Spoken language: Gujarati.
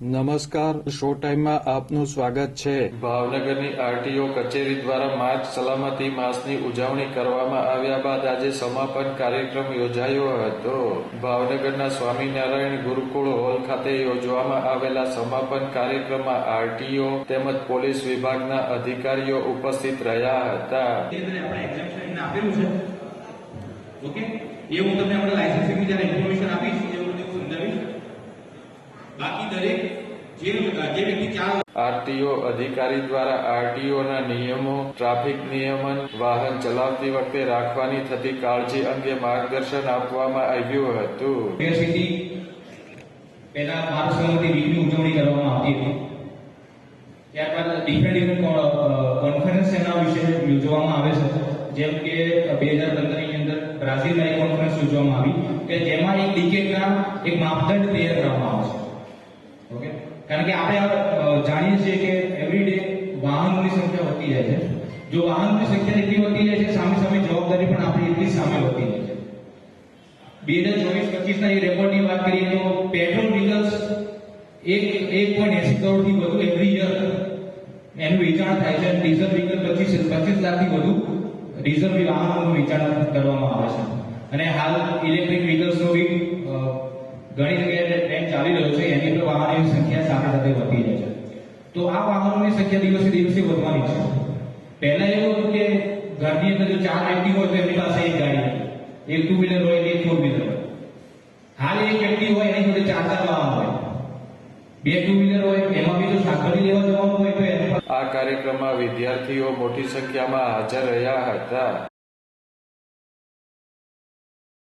નમસ્કાર, શો ટાઈમમાં આપનું સ્વાગત છે. ભાવનગરની આરટીઓ કચેરી દ્વારા માર્ગ સલામતી માસની ઉજવણી કરવામાં આવ્યા બાદ આજે સમાપન કાર્યક્રમ યોજાયો હતો. ભાવનગરના સ્વામિનારાયણ ગુરુકુળ હોલ ખાતે યોજવામાં આવેલા સમાપન કાર્યક્રમમાં આરટીઓ તેમજ પોલીસ વિભાગના અધિકારીઓ ઉપસ્થિત રહ્યા હતા. ઓકે, એ હું તમને આપણે લાયસન્સિંગની જ્યારે ઇન્ફોર્મેશન આપીશ એ હું તમને સમજાવીશ. બાકી દરેક જે વ્યક્તિ ચાર આરટીઓ અધિકારી દ્વારા આરટીઓના નિયમો, ટ્રાફિક નિયમન, વાહન ચલાવતી વખતે રાખવાની થતી કાળજી અંગે માર્ગદર્શન આપવામાં આવ્યું હતું. પહેલા માર્ગ સલામતી વીકની ઉજવણી કરવામાં આવતી હતી. ત્યારબાદ ડિફરન્ટ કોન્ફરન્સ એના વિશે યોજવામાં આવે છે. જેમ કે 2015 ની અંદર બ્રાઝિલમાં એક કોન્ફરન્સ યોજવામાં આવી કે જેમાં એક ડિકેટના એક માપદંડ તૈયાર કરવામાં આવે છે. ઓકે, કારણ કે આપણે જાણીએ છીએ કે એવરીડે વાહનોની સંખ્યા વધતી જાય છે. જો વાહનોની સંખ્યા એટલી વધતી જાય છે, સામે સામે જવાબદારી પણ આપણી એટલી સામે વધતી જાય છે. 2024-25 ના એ રેકોર્ડની વાત કરીએ તો પેટ્રોલ વ્હીકલ્સ 1.80 કરોડથી વધુ એવરી યર એનું વેચાણ થાય છે. ડીઝલ વ્હીકલ 25 લાખથી વધુ ડીઝલ વાહનોનું વેચાણ કરવામાં આવે છે. અને હાલ ઇલેક્ટ્રિક વ્હીકલ્સનો બી ઘણી જગ્યાએ ટ્રેન્ડ ચાલી રહ્યો છે. એની પર વાહનોની સંખ્યા સાથે સાથે વધી રહી છે. તો આ વાહનોની સંખ્યા દિવસે દિવસે વધવાની છે. પહેલા એવું હતું કે ઘરની અંદર જો 4 વ્યક્તિ હોય તો એમની પાસે એક ગાડી હોય, એક 2 વ્હીલર હોય, એક 4 વ્હીલર હોય. હાલ એક વ્યક્તિ હોય એની જોડે 4 વાહન હોય, 2 2 વ્હીલર હોય, એમાં બી જો શાકભાજી લેવા જવાનું હોય તો આ કાર્યક્રમમાં વિદ્યાર્થીઓ મોટી સંખ્યામાં હાજર રહ્યા હતા.